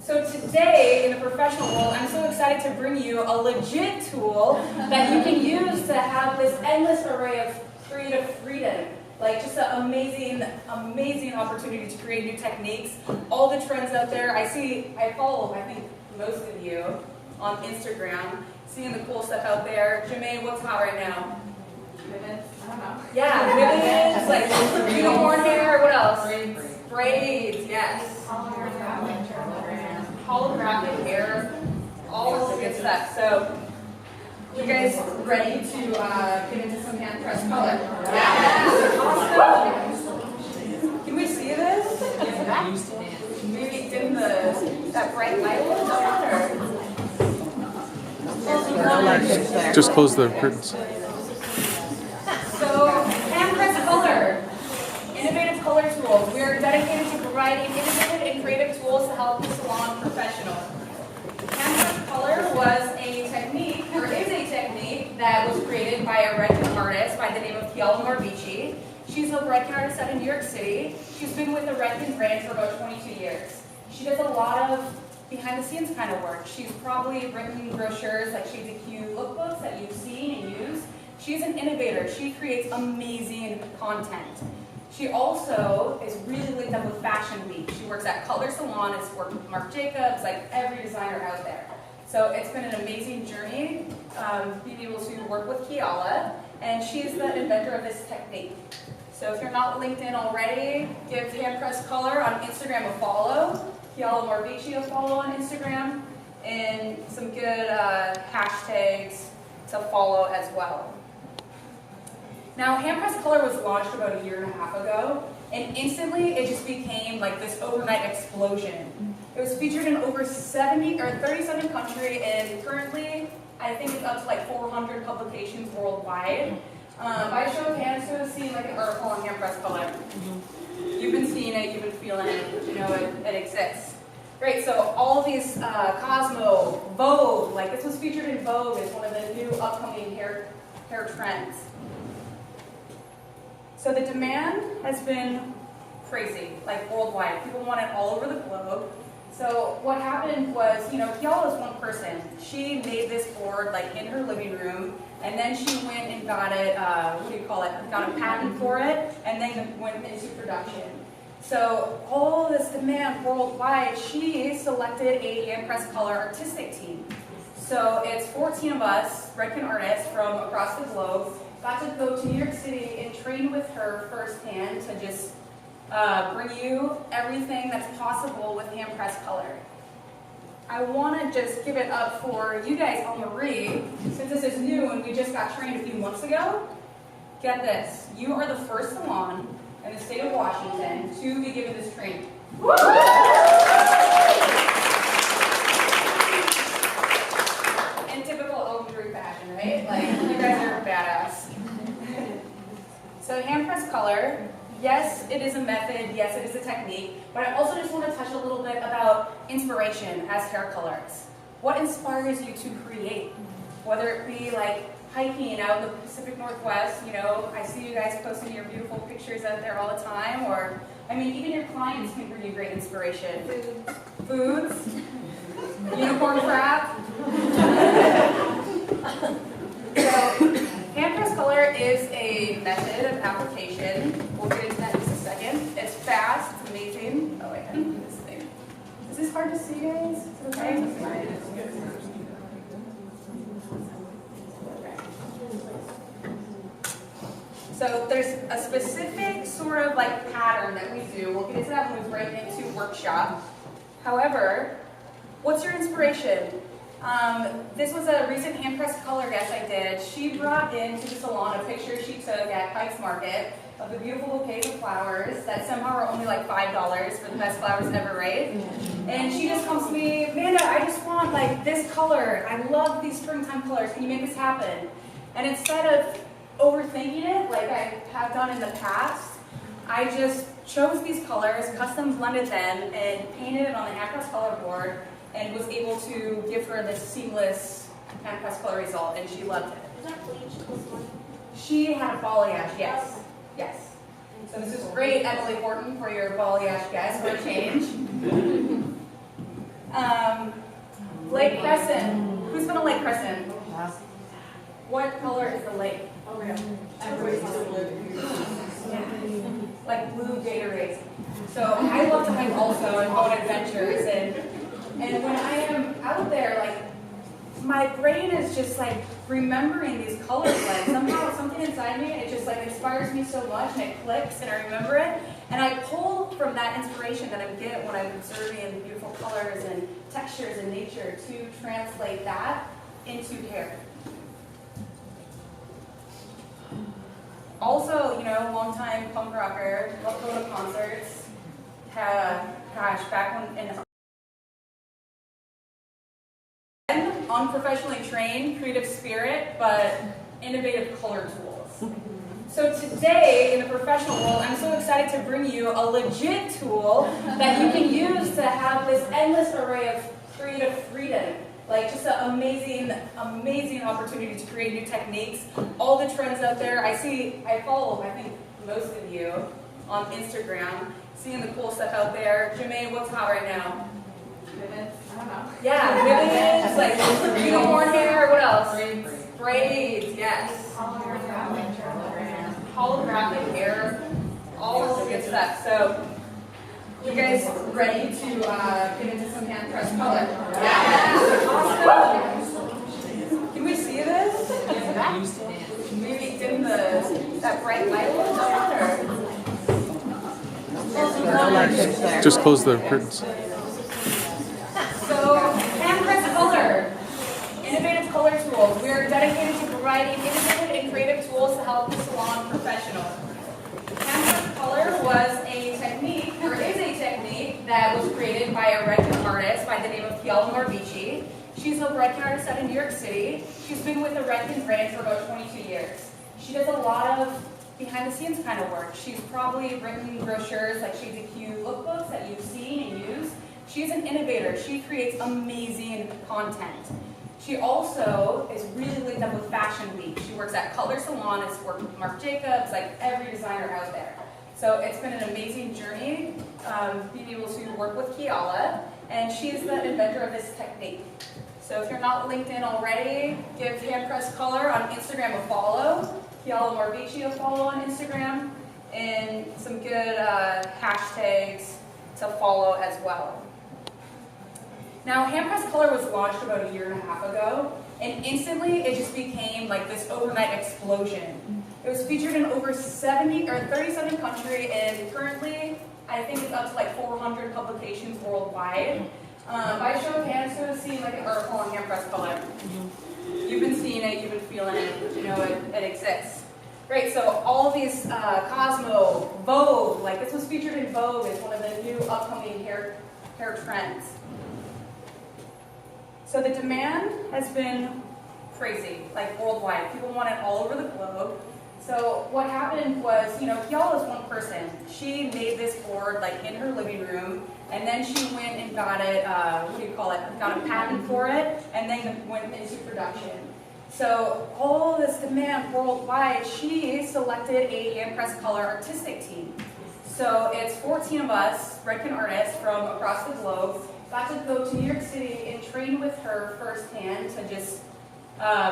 So today, in the professional world, I'm so excited to bring you a legit tool that you can use to have this endless array of creative freedom. Like just an amazing, amazing opportunity to create new techniques. All the trends out there. I follow, I think, most of you on Instagram, seeing the cool stuff out there. Jermaine, what's hot right now? Ribbons? I don't know. Yeah, ribbons, like unicorn hair, what else? Braids, yes. Holographic hair, all of the good stuff. So, you guys ready to get into some hand pressed color? Yeah. Awesome. Can we see this? Maybe dim that bright light a little bit, or? Just close the curtains. So, hand pressed color. Innovative color tools. We are dedicated to providing innovative and creative tools to help the salon professional. Hand-pressed color was a technique, or is a technique, that was created by a Redken artist by the name of Elle. She's a Redken artist out in New York City. She's been with the Redken brand for about 22 years. She does a lot of behind-the-scenes kind of work. She's probably written brochures like Shades of Q lookbooks that you've seen and used. She's an innovator. She creates amazing content. She also is really linked up with Fashion Week. She works at Color Salon, has worked with Marc Jacobs, like every designer out there. So it's been an amazing journey being able to work with Elle, and she's the inventor of this technique. So if you're not linked in already, give Hand Pressed Color on Instagram a follow, Elle a follow on Instagram, and some good hashtags to follow as well. Now, Hand Pressed Color was launched about a year and a half ago, and instantly it just became like this overnight explosion. It was featured in over 37 countries, and currently, I think it's up to like 400 publications worldwide. By show of hands, who has seen like an article on Hand Pressed Color? You've been seeing it, you've been feeling it, you know it exists. Great, so all of these Cosmo, Vogue, like this was featured in Vogue as one of the new upcoming hair trends. So the demand has been crazy, like worldwide. People want it all over the globe. So what happened was, you know, Elle is one person. She made this board like in her living room, and then she went and got it, got a patent for it, and then went into production. So all this demand worldwide, she selected a Hand Pressed Color artistic team. So it's 14 of us, Redken artists from across the globe, got to go to New York City and train with her firsthand to just bring you everything that's possible with Hand Pressed Color. I want to just give it up for you guys, Marie, since this is new and we just got trained a few months ago. Get this, you are the first salon in the state of Washington to be given this training. Woo! In typical Oaktree fashion, right? Like, you guys are badass. So Hand Pressed Color, yes, it is a method, yes, it is a technique, but I also just want to touch a little bit about inspiration as hair colorists. What inspires you to create? Whether it be like hiking out in the Pacific Northwest, you know, I see you guys posting your beautiful pictures out there all the time, or, I mean, even your clients can bring you great inspiration. Foods, unicorn crap. So, Hand Pressed Color is a method of application. We'll get into that in just a second. It's fast, it's amazing. Oh, wait, I can do this thing. Is this hard to see, guys? Is it okay? So there's a specific sort of like pattern that we do. We'll get into that when we break into workshop. However, what's your inspiration? This was a recent Hand Pressed Color guest I did. She brought into the salon a picture she took at Pikes Market of the beautiful bouquets of flowers that somehow are only like $5 for the best flowers ever, right? And she just comes to me, Amanda, I just want like this color. I love these springtime colors. Can you make this happen? And instead of overthinking it like I have done in the past, I just chose these colors, custom blended them, and painted it on the Hand Pressed Color board, and was able to give her this seamless Hand Pressed Color result, and she loved it. Is that bleached this one? She had a balayage, yes. Yes. So this is great, Emily Horton, for your balayage guest for a change. Lake Crescent. Who's been to Lake Crescent? What color is the lake? Oh, yeah. Like blue Gatorade. So I love to hike also and go on adventures, and when I am out there, like my brain is just like remembering these colors. Like somehow something inside me, it just like inspires me so much, and it clicks, and I remember it, and I pull from that inspiration that I get when I'm observing the beautiful colors and textures in nature to translate that into hair. Also, longtime punk rocker, love going to concerts. Gosh, back when unprofessionally trained, creative spirit, but innovative color tools. So today, in the professional world, I'm so excited to bring you a legit tool that you can use to have this endless array of creative freedom. Like just an amazing opportunity to create new techniques. All the trends out there. I follow, I think, most of you on Instagram, seeing the cool stuff out there. Jermaine, what's hot right now? Ribbons? I don't know. Yeah, ribbons, like unicorn hair, what else? Braids, yes. Holographic hair, all of the good stuff. So, you guys ready to get into some hand pressed color? Yeah. Awesome. Can we see this? Maybe dim that bright light a little bit, or? Just close the curtains. So, hand pressed color, innovative color tools. We are dedicated to providing innovative and creative tools to help the salon professional. Hand pressed color was a technique, or is a technique, that was created by a Redken artist by the name of Elle. She's a Redken artist out in New York City. She's been with the Redken brand for about 22 years. She does a lot of behind-the-scenes kind of work. She's probably written brochures like Shades of Q lookbooks that you've seen and used. She's an innovator. She creates amazing content. She also is really linked up with Fashion Week. She works at Color Salon, has worked with Marc Jacobs, like every designer out there. So it's been an amazing journey being able to work with Kiala, and she's the inventor of this technique. So if you're not linked in already, give Hand Pressed Color on Instagram a follow, Kiala Marvici a follow on Instagram, and some good hashtags to follow as well. Now, Hand Pressed Color was launched about 1.5 years ago, and instantly it just became like this overnight explosion. It was featured in over 37 countries, and currently I think it's up to like 400 publications worldwide. By show of hands, who has seen like an article on Hand Pressed Color? You've been seeing it, you've been feeling it, you know it exists. Great, so all of these Cosmo, Vogue, like this was featured in Vogue as one of the new upcoming hair trends. So the demand has been crazy, like worldwide. People want it all over the globe. So what happened was, Kiala is one person. She made this board like in her living room, and then she went and got it, got a patent for it, and then went into production. So all this demand worldwide, she selected a Hand Pressed Color artistic team. So it's 14 of us, Redken artists from across the globe, got to go to New York City and train with her firsthand to just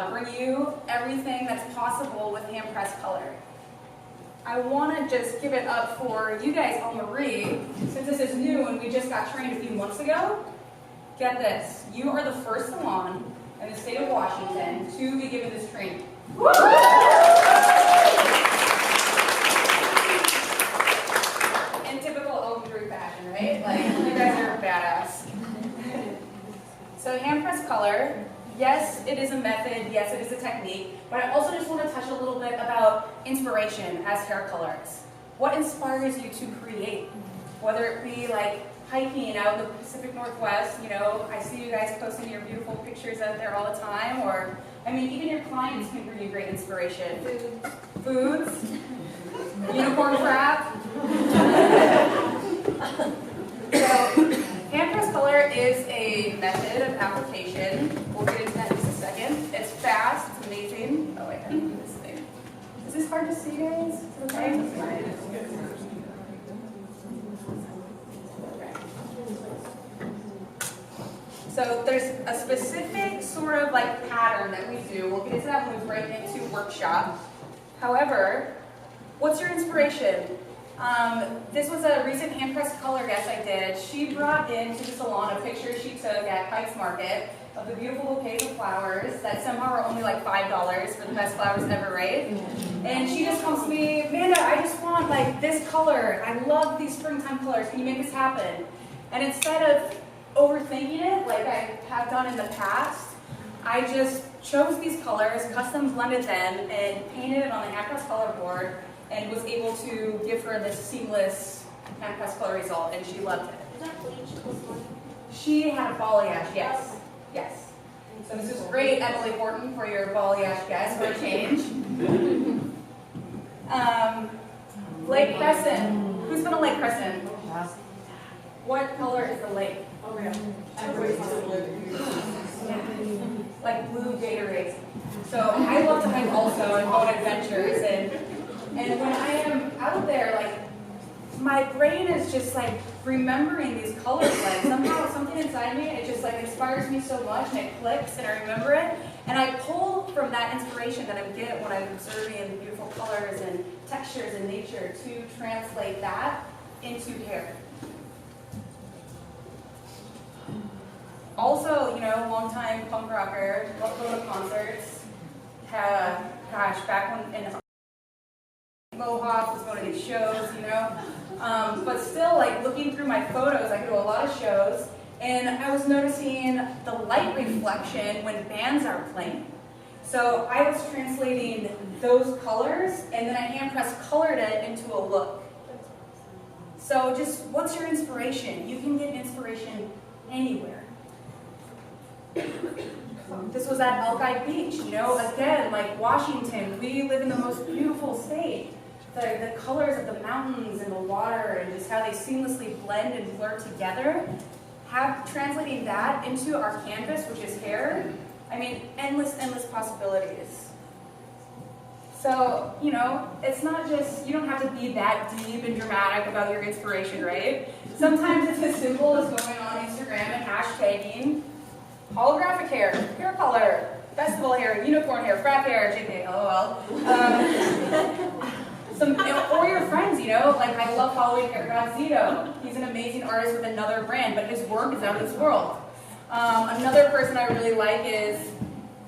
bring you everything that's possible with Hand Pressed Color. I want to just give it up for you guys, Marie, since this is new and we just got trained a few months ago. Get this, you are the first salon in the state of Washington to be given this training. Woo! In typical Oak fashion, right? Like, you guys are badass. So Hand Pressed Color, yes, it is a method, yes, it is a technique, but I also just want to touch a little bit about inspiration as hair colorists. What inspires you to create? Whether it be like hiking out in the Pacific Northwest, I see you guys posting your beautiful pictures out there all the time, or, even your clients can bring you great inspiration. Foods, unicorn crap. So, Hand Pressed Color is a method of application. We'll get into that in just a second. It's fast, it's amazing. Oh wait, I can do this thing. Is this hard to see, guys? Is it okay? Okay. So there's a specific sort of like pattern that we do. We'll get into that when we break into workshop. However, what's your inspiration? This was a recent hand-pressed color guest I did. She brought into the salon a picture she took at Pikes Market of the beautiful bouquets of flowers that somehow are only like $5 for the best flowers ever, right? And she just comes to me, Amanda, I just want like this color. I love these springtime colors. Can you make this happen? And instead of overthinking it like I have done in the past, I just chose these colors, custom blended them, and painted it on the hand-pressed color board, and was able to give her this seamless hand-pressed color result, and she loved it. Is that bleached this one? She had a balayage, yes. Yes. So this is great, Emily Horton, for your balayage guess for a change. Lake Crescent. Who's been to Lake Crescent? What color is the lake? Oh, yeah. Like blue Gatorade. So I love to hike also and go on adventures, and when I am out there, like my brain is just like remembering these colors. Like somehow something inside me, it just like inspires me so much, and it clicks, and I remember it, and I pull from that inspiration that I get when I'm observing the beautiful colors and textures in nature to translate that into hair. Also, you know, long-time punk rocker, love going to concerts. Gosh, back when in Mohawk was going to these shows, you know. But still, like looking through my photos, I go to a lot of shows, and I was noticing the light reflection when bands are playing. So I was translating those colors, and then I hand-press colored it into a look. So just, what's your inspiration? You can get inspiration anywhere. This was at Elk Beach, you know, again, like Washington, we live in the most beautiful state. The colors of the mountains and the water and just how they seamlessly blend and blur together, translating that into our canvas, which is hair, I mean, endless possibilities. So, you know, it's not just, you don't have to be that deep and dramatic about your inspiration, right? Sometimes it's as simple as going on Instagram and hashtagging holographic hair color, festival hair, unicorn hair, frat hair, JK, LOL. Or your friends, you know, like I love following Hair God Zito. He's an amazing artist with another brand, but his work is out of this world. Another person I really like is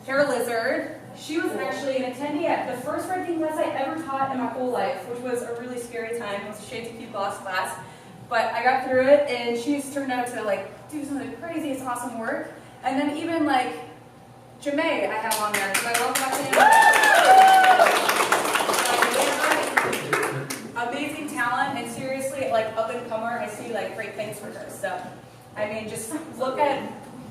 Hair Lizard. She was actually an attendee at the first Redken class I ever taught in my whole life, which was a really scary time. It was a Shades of Cute Gloss class, but I got through it, and she's turned out to like do some of the craziest, awesome work. And then even like Jamae I have on there, because I love that amazing talent, and seriously, like up and comer, I see like great things for her. So, I mean, just look at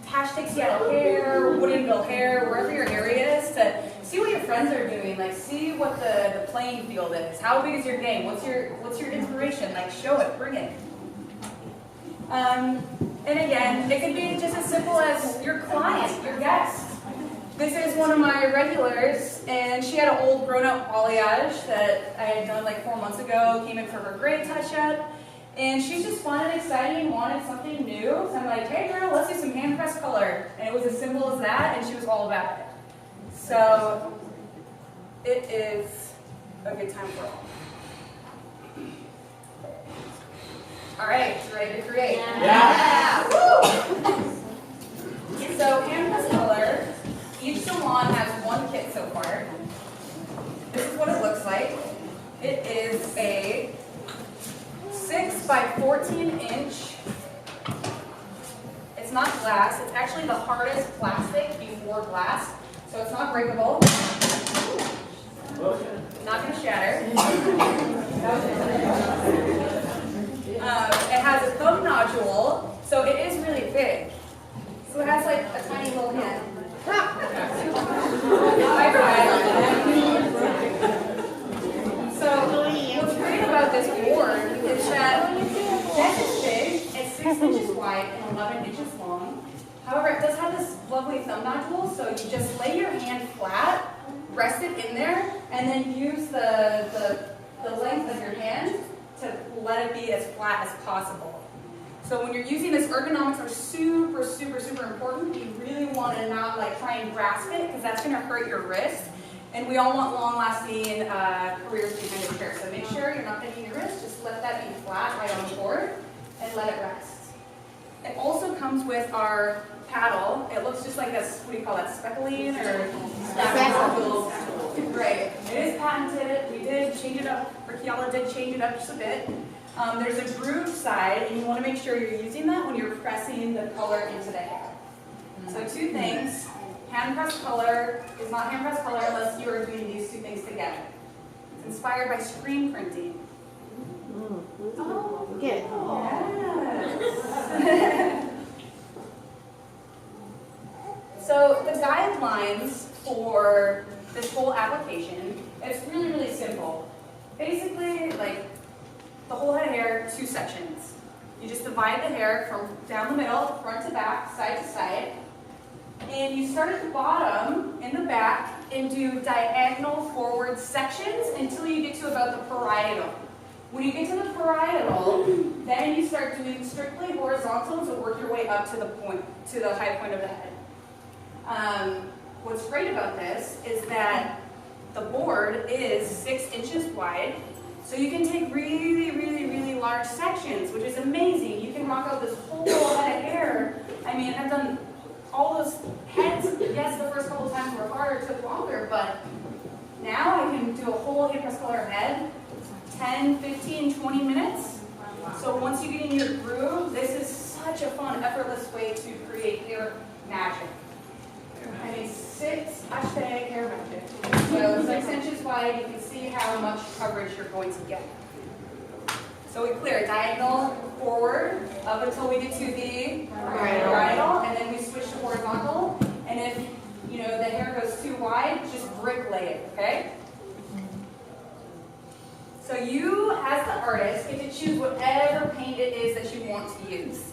hashtag Seattle Hair, Woodinville Hair, wherever your area is, to see what your friends are doing. Like, see what the playing field is. How big is your game? What's your inspiration? Like, show it, bring it. And again, it could be just as simple as your client, your guest. This is one of my regulars, and she had an old grown-up balayage that I had done like 4 months ago, came in for her grade touch-up, and she's just fun and exciting, wanted something new, so I'm like, hey girl, let's do some hand-pressed color. And it was as simple as that, and she was all about it. So, it is a good time for all. All right, you ready to create? Yeah. Woo! So hand-pressed color, each salon has one kit so far. This is what it looks like. It is a 6 by 14 inch. It's not glass, it's actually the hardest plastic before glass, so it's not breakable. Not going to shatter. It has a thumb nodule, so it is really big. So it has like a tiny little hand. So what's great about this board is that it's big, it's 6 inches wide and 11 inches long. However, it does have this lovely thumb nodule, so you just lay your hand flat, rest it in there, and then use the length of your hand to let it be as flat as possible. So when you're using this, ergonomics are super, super, super important. You really want to not like try and grasp it because that's going to hurt your wrist. And we all want long-lasting careers behind your chair. So make sure you're not bending your wrist. Just let that be flat right on the board and let it rest. It also comes with our paddle. It looks just like a, what do you call that, speculine or speckle? Right. It is patented. We did change it up, or Kiala did change it up just a bit. There's a groove side, and you want to make sure you're using that when you're pressing the color into the hair. So two things. Hand press color is not hand press color unless you are doing these two things together. It's inspired by screen printing. Oh, good. Yes. So the guidelines for this whole application, it's really, really simple. Basically, like the whole head of hair, 2 sections. You just divide the hair from down the middle, front to back, side to side. And you start at the bottom, in the back, and do diagonal forward sections until you get to about the parietal. When you get to the parietal, then you start doing strictly horizontal to work your way up to the point, to the high point of the head. What's great about this is that the board is 6 inches wide, so you can take really, really, really large sections, which is amazing. You can rock out this whole head of hair. I mean, I've done all those heads. Yes, the first couple times were harder, took longer, but now I can do a whole hand press color head, 10, 15, 20 minutes. So once you get in your groove, this is such a fun, effortless way to create hair magic. I mean, hashtag hair magic. So 6 inches wide, you can see how much coverage you're going to get. So we clear diagonal forward up until we get to the parietal, and then we switch to horizontal. And if the hair goes too wide, just brick lay it, okay? So you, as the artist, get to choose whatever paint it is that you want to use.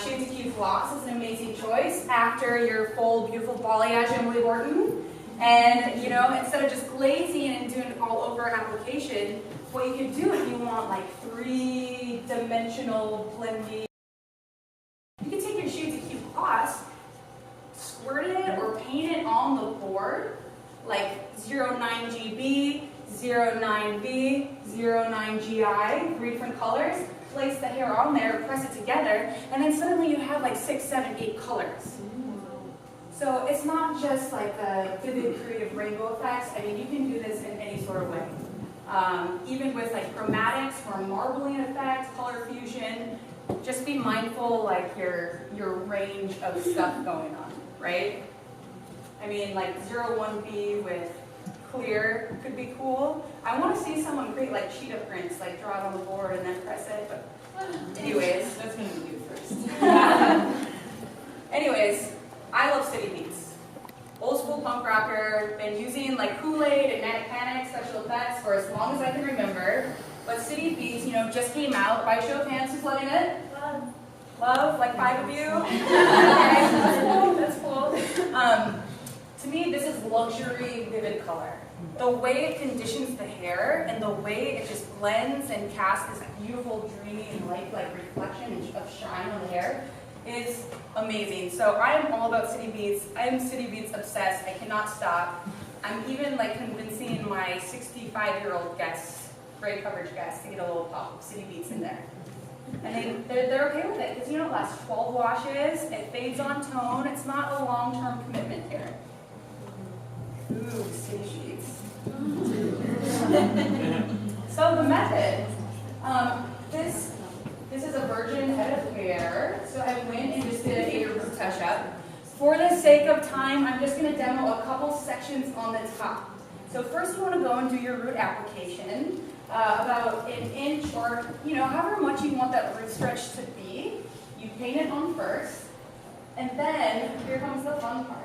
Shades of Q Gloss is an amazing choice after your full, beautiful balayage Emily Horton. And, instead of just glazing and doing an all-over application, what you can do if you want, like, 3-dimensional blendy, you can take your Shades of Q Gloss, squirt it or paint it on the board, like 09GB, 09B, 09GI, 3 different colors. Place the hair on there, press it together, and then suddenly you have like 6, 7, 8 colors. So it's not just like the vivid creative rainbow effects. I mean, you can do this in any sort of way. Even with like chromatics or marbling effects, color fusion, just be mindful like your range of stuff going on, right? I mean, like 01B with clear could be cool. I want to see someone create like cheetah prints, like draw it on the board and then press it, but anyways. That's going to be you first. Anyways, I love City Beats. Old school punk rocker, been using like Kool-Aid and Manic Panic special effects for as long as I can remember. But City Beats, just came out. By show of hands, who's loving it? Love, like 5 of you? Okay, that's cool. To me, this is luxury vivid color. The way it conditions the hair and the way it just blends and casts this beautiful, dreamy, and lifelike reflection of shine on the hair is amazing. So I am all about City Beats. I am City Beats obsessed. I cannot stop. I'm even like convincing my 65-year-old guests, gray coverage guests, to get a little pop of City Beats in there. And they're okay with it because it lasts 12 washes. It fades on tone. It's not a long-term commitment here. Ooh, City Beats. So the method, this is a virgin head of hair, so I went and just did a root touch-up. For the sake of time, I'm just going to demo a couple sections on the top. So first you want to go and do your root application, about 1 inch or, however much you want that root stretch to be. You paint it on first, and then here comes the fun part.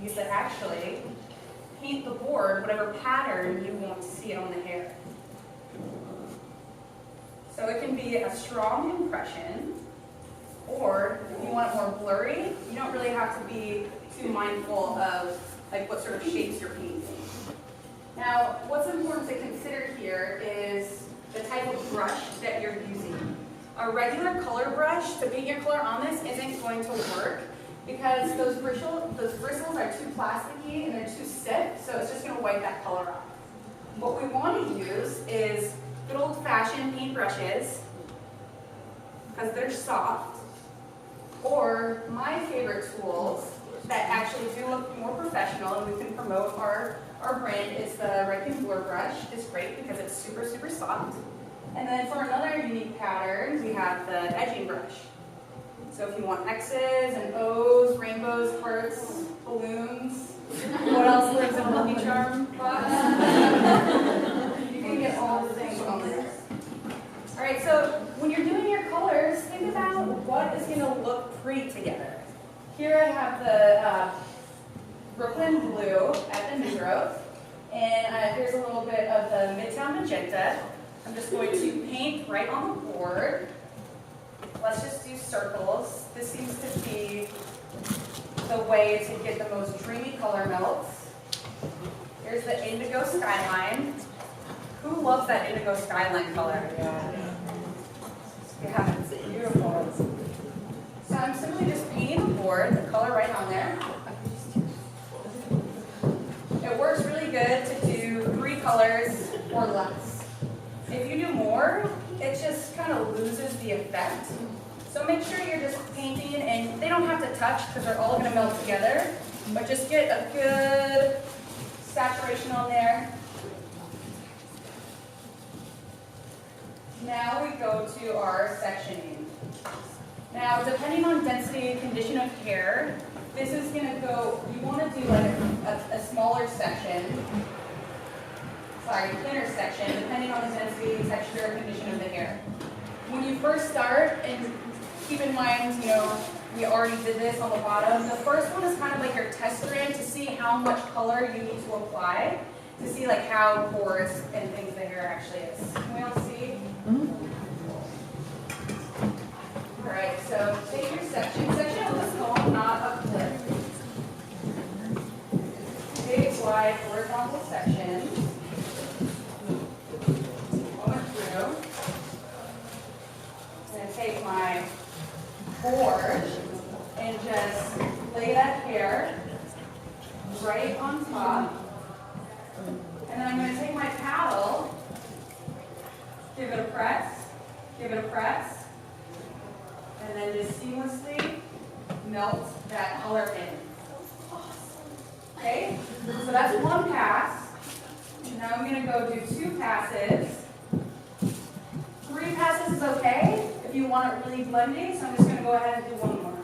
You get to actually paint the board whatever pattern you want to see on the hair. So it can be a strong impression, or if you want it more blurry, you don't really have to be too mindful of like what sort of shapes you're painting. Now, what's important to consider here is the type of brush that you're using. A regular color brush to paint your color on this isn't going to work because those bristles are too plasticky and they're too stiff, so it's just going to wipe that color off. What we want to use is good old-fashioned paint brushes because they're soft, or my favorite tools that actually do look more professional and we can promote our brand is the Redken Blur brush. It's great because it's super, super soft. And then for another unique pattern, we have the edging brush. So if you want X's and O's, rainbows, hearts, balloons, what else lives in a Lucky Charm box? You can get all the things on there. All right, so when you're doing your colors, think about what is going to look pretty together. Here I have the Brooklyn Blue at the New Grove, and here's a little bit of the Midtown Magenta. I'm just going to paint right on the board. Let's just do circles. This seems to be the way to get the most dreamy color melts. Here's the indigo skyline. Who loves that indigo skyline color? Yeah, it's beautiful. So I'm simply just painting the board, the color right on there. It works really good to do 3 colors or less. If you do more, it just kind of loses the effect. So make sure you're just painting, and they don't have to touch because they're all going to melt together, but just get a good saturation on there. Now we go to our sectioning. Now, depending on density and condition of hair, this is going to go, you want to do like a smaller section, thinner section, depending on the density, texture, and condition of the hair. When you first start, and keep in mind, we already did this on the bottom, the first one is kind of like your test strand to see how much color you need to apply, to see like how porous and things the hair actually is. Can we all see? All right, so take your section of this comb, not a clip. Big, wide, horizontal section. Going through. I'm going to take my board and just lay that hair right on top. And then I'm going to take my paddle, give it a press, and then just seamlessly melt that color in. Okay, so that's 1 pass. Now I'm going to go do 2 passes. 3 passes is okay if you want it really blending, so I'm just going to go ahead and do 1 more.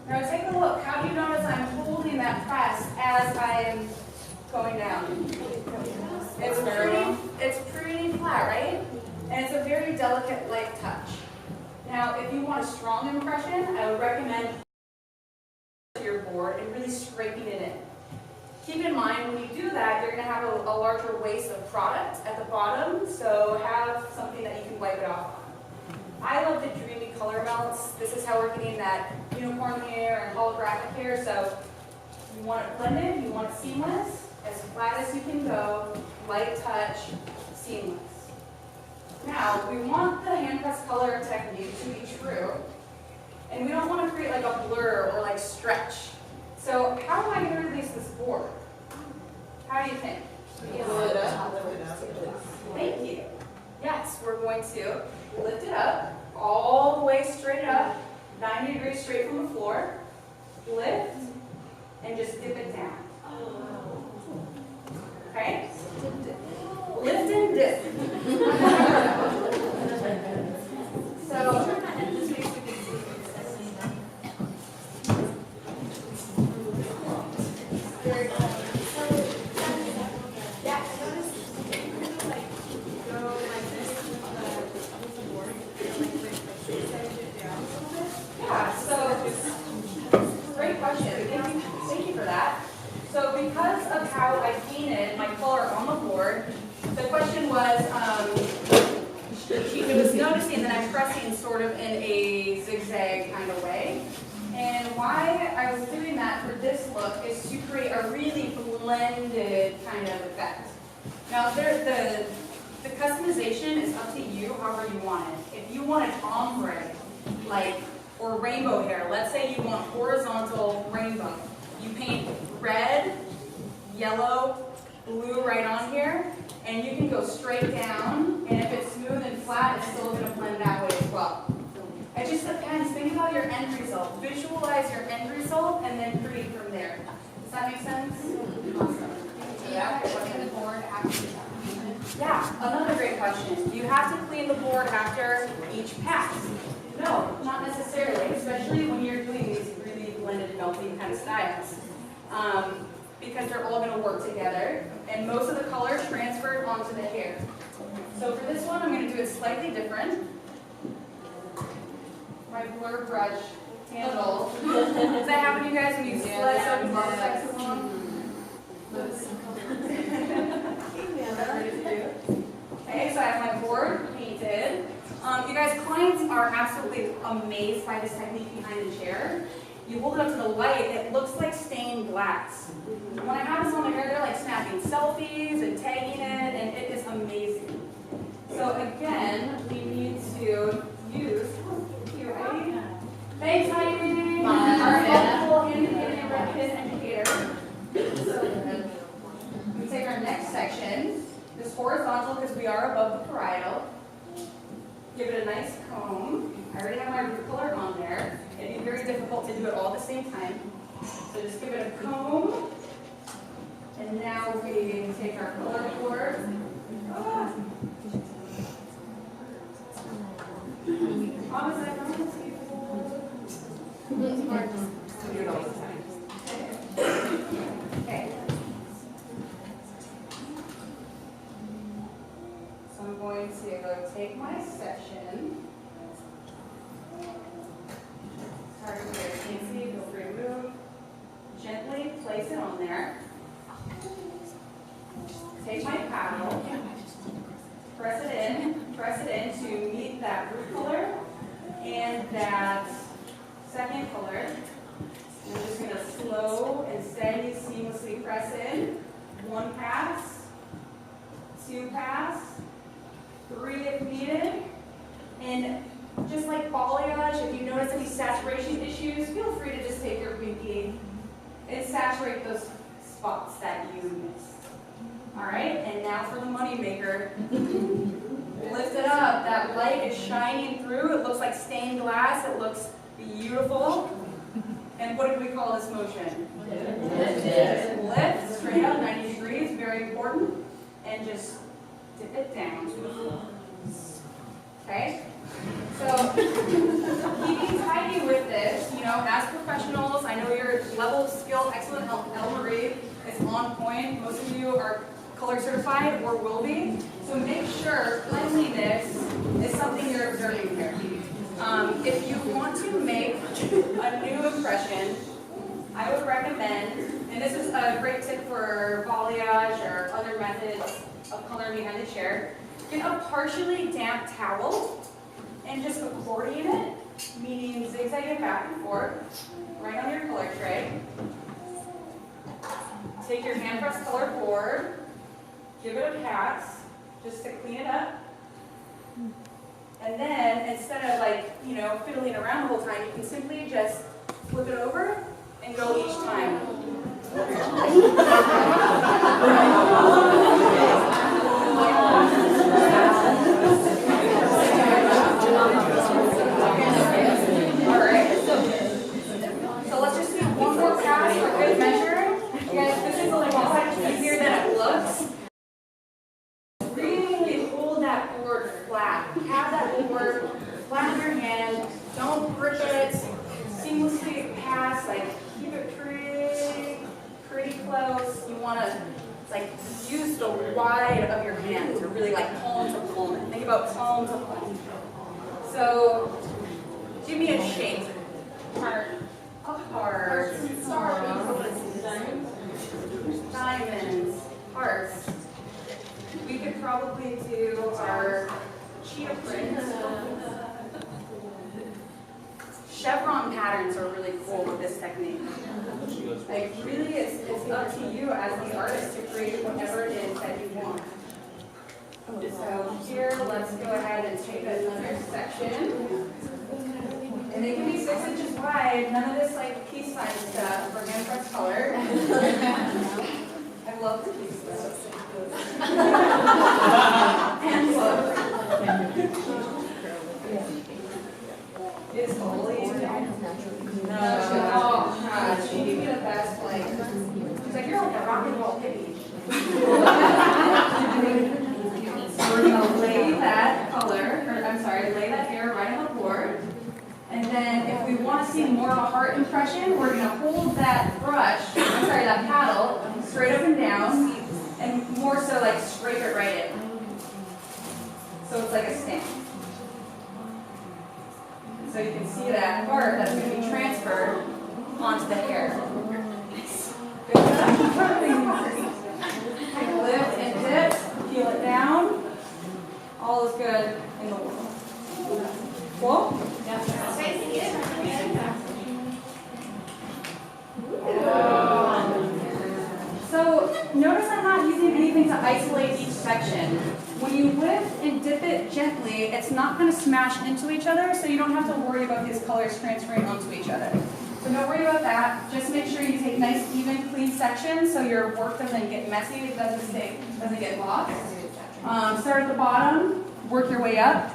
Now take a look. How do you notice I'm holding that press as I am going down? It's pretty flat, right? And it's a very delicate, light touch. Now, if you want a strong impression, I would recommend your board and really scraping it in. Keep in mind, when you do that, you're going to have a larger waste of product at the bottom, so have something that you can wipe it off on. I love the dreamy color melts. This is how we're getting that unicorn hair and holographic hair, so you want it blended, you want it seamless, as flat as you can go, light touch, seamless. Now, we want the hand press color technique to be true, and we don't want to create like a blur or like stretch. So how am I going to release this board? How do you think? Thank you. Yes, we're going to lift it up, all the way straight up, 90 degrees straight from the floor, lift, and just dip it down. Okay? Lift and dip. So, very cool. Yeah, so great question. Thank you for that. So because of how I painted my color on the board, the question was, it was noticing that I'm pressing sort of in a zigzag kind of way. And why I was doing that for this look is to create a really blended kind of effect. Now, the The customization is up to you, however you want it. If you want an ombre, like, or rainbow hair, let's say you want horizontal rainbow. You paint red, yellow, blue right on here, and you can go straight down, and if it's smooth and flat, it's still going to blend that way as well. It just depends. Think about your end result. Visualize your end result, and then create from there. Does that make sense? Awesome. Yeah, clean the board after. Yeah, another great question. Do you have to clean the board after each pass? No, not necessarily, especially when you're doing these really blended, melting kind of styles. Because they're all going to work together, and most of the colors transferred onto the hair. So for this one, I'm going to do it slightly different. My blur brush handle. Does that happen to you guys when you slice up and Bossert too long? Okay, so I have my board painted. You guys, clients are absolutely amazed by this technique behind the chair. You hold it up to the light, it looks like stained glass. When I have this on the hair, they're like snapping selfies and tagging it, and it is amazing. So again, we need to use, you ready? Thanks, Heidi. Our helpful independent Redken educator. So we take our next section, this horizontal because we are above the parietal. Give it a nice comb. I already have my root color on there. It'd be very difficult to do it all at the same time. So just give it a comb. And now we take our color board. Ah. How is that going? Okay. So I'm going to go take my section. Sorry if you can't see, feel free to move. Gently place it on there. Take my paddle, press it in to meet that root color and that second color. And I'm just going to slow and steady, seamlessly press in. 1 pass, 2 pass, 3 if needed. And just like balayage, if you notice any saturation issues, feel free to just take your pinky and saturate those spots that you missed. All right, and now for the money maker. Lift it up. That light is shining through. It looks like stained glass. It looks beautiful. And what do we call this motion? Lift. Lift straight up, 90 degrees, very important. And just dip it down to the floor. Okay? So, keeping tidy with this, as professionals, I know your level of skill, excellent. Elle Marie is on point. Most of you are color certified or will be. So make sure cleanliness is something you're observing here. If you want to make a new impression, I would recommend, and this is a great tip for balayage or other methods of coloring behind the chair, get a partially damp towel and just accordion it, meaning zigzag it back and forth, right on your color tray. Take your hand press color board, give it a pass, just to clean it up. And then, instead of fiddling around the whole time, you can simply just flip it over and go each time. Alright, so let's just do one more pass for good measure. You guys, this is a lot easier than it looks. Really hold that board flat. Have that board flat in your hand. Don't grip it. Seamlessly pass, keep it pretty close. You want to use the wide of your hand to really palm to palm. Think about palm to palm. So give me a shape. Heart. A heart. Diamonds. Hearts. We could probably do our cheetah print. Chevron patterns are really cool with this technique. Really, it's up to you as the artist to create whatever it is that you want. So here, let's go ahead and take another section. And they can be 6 inches wide, none of this like piece size stuff for hand press color. I love the piece stuff. And look. It's totally no. Oh god, she gave me the best like. She's like, you're like a rock and roll hippie. So we're gonna lay that color, or I'm sorry, lay that hair right on the board. And then if we want to see more of a heart impression, we're gonna hold that brush, I'm sorry, that paddle, straight up and down, and more so like scrape it right in. So it's like a stamp. So you can see that part that's going to be transferred onto the hair. Good enough. Lift and dip, peel it down. All is good in the world. Cool? So notice I'm not using anything to isolate each section. When you lift and dip it gently, it's not going to smash into each other, so you don't have to worry about these colors transferring onto each other. So don't worry about that. Just make sure you take nice, even, clean sections so your work doesn't get messy, it doesn't get lost. Start at the bottom, work your way up.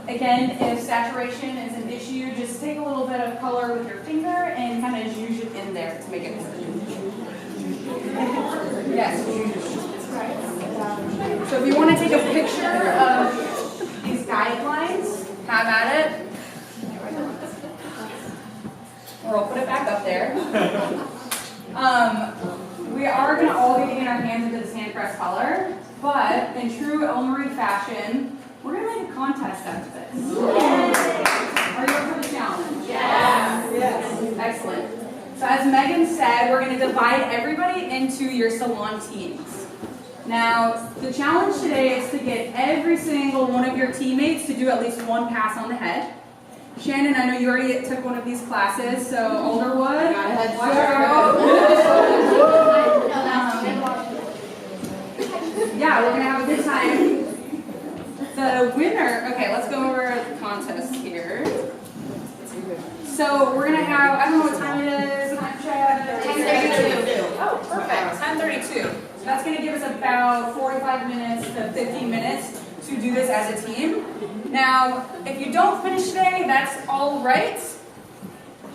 Again, if saturation is an issue, just take a little bit of color with your finger and kind of zhuzh it in there to make it work. Yes. So if you want to take a picture of these guidelines, have at it. Or we'll put it back up there. We are going to all be getting our hands into this hand press color, but in true Elle Marie fashion, we're going to make a contest out of this. Yay! Are you up for the challenge? Yes. Yes. Excellent. So as Megan said, we're going to divide everybody into your salon teams. Now, the challenge today is to get every single one of your teammates to do at least one pass on the head. Shannon, I know you already took one of these classes, so Alderwood. Yeah, we're going to have a good time. The winner, okay, let's go over the contest here. So we're going to have, I don't know what time it is, time check. 10:32. Oh, perfect, 10:32. So that's going to give us about 45 minutes to 15 minutes to do this as a team. Now, if you don't finish today, that's all right.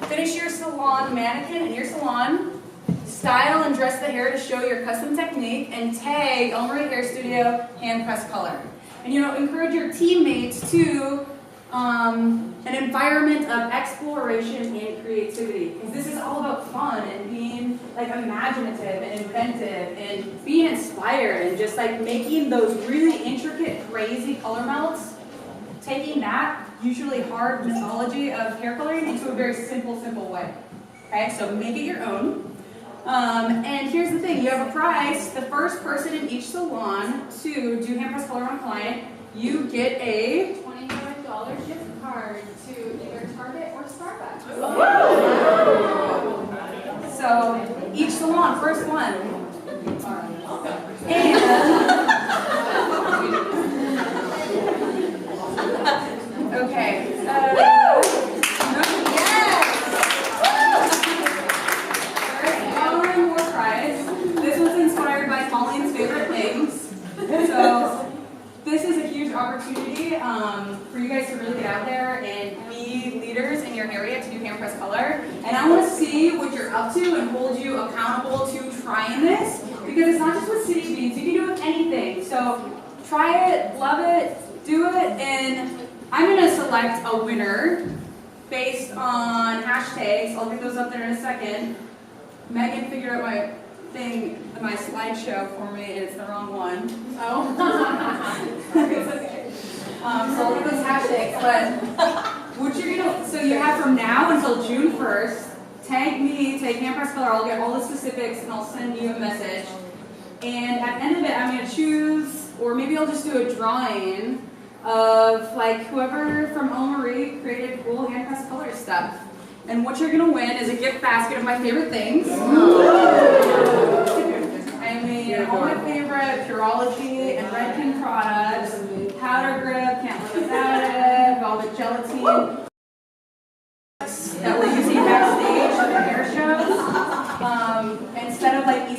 Finish your salon mannequin in your salon. Style and dress the hair to show your custom technique, and tag Elle Marie Hair Studio hand press color. And encourage your teammates to an environment of exploration and creativity, because this is all about fun and being like imaginative and inventive and being inspired and just like making those really intricate, crazy color melts, taking that usually hard mythology of hair coloring into a very simple way. Okay, so make it your own. And here's the thing, you have a prize. The first person in each salon to do hand press color on a client, you get a $25 gift card to either Target or Starbucks. So each salon, first one. And okay. More prize. This was inspired by Pauline's favorite things. So this is a huge opportunity for you guys to really get out there and be leaders in your area to do hand press color. And I want to see what you're up to and hold you accountable to trying this, because it's not just with city beads, you can do it with anything. So try it, love it, do it, and I'm going to select a winner based on hashtags. I'll get those up there in a second. Megan figured out my slideshow for me, and it's the wrong one. Oh. It's okay. So I'll get those hashtags, but so you have from now until June 1st, tag me, tag hand press color, I'll get all the specifics, and I'll send you a message. And at the end of it, I'm going to choose, or maybe I'll just do a drawing of like whoever from Elle Marie created cool hand press color stuff. And what you're going to win is a gift basket of my favorite things. I mean, all my favorite Purology and Redken products. gelatine that we're using backstage for air shows. Instead of like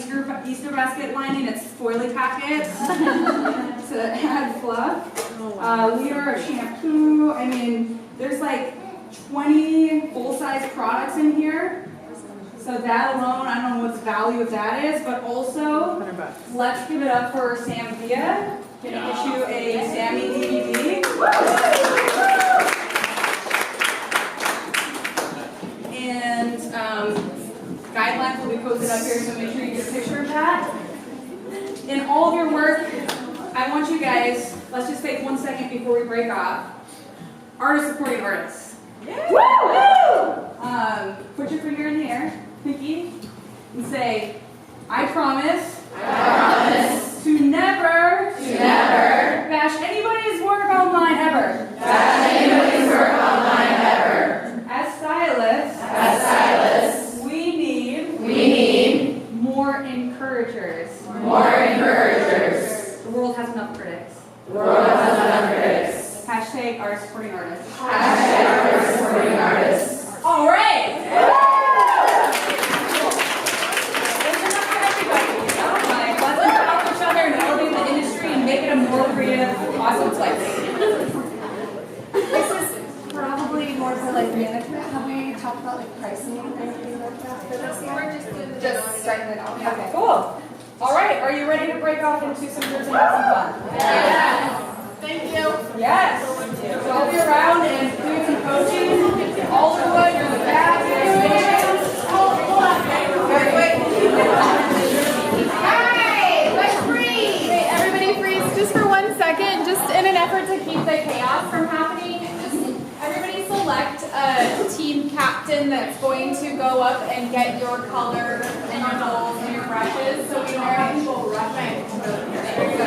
Easter basket lining, it's foily packets to add fluff. We are a shampoo. I mean, there's like 20 full-size products in here. So that alone, I don't know what the value of that is, but also, let's give it up for Sam Villa. Gonna issue a Sammy DVD. And guidelines will be posted up here, so make sure you get a picture of that. In all of your work, I want you guys, let's just take 1 second before we break off. Artist supporting artists. Put your finger in the air, pinky, and say, I promise to never bash anybody's work online ever. As stylists, we need more encouragers. The world has enough critics. Hashtag our supporting artists. All right. There's enough for everybody, you know? Like, let's help each other and elevate the industry and make it a more creative, awesome place. This is probably more for like management. Have we talked about like pricing and anything like that for this year? Just starting it out. Okay. Cool. All right, are you ready to break off into some groups and have some fun? Thank you. Yes. So I'll be around and doing some coaching. All of what you're the back, Hold on. Wait. Hi, let's freeze. Wait, everybody freeze just for 1 second, just in an effort to keep the chaos from happening. Just everybody select a team captain that's going to go up and get your color and your bowls and your brushes, so we don't have people rushing. There you go.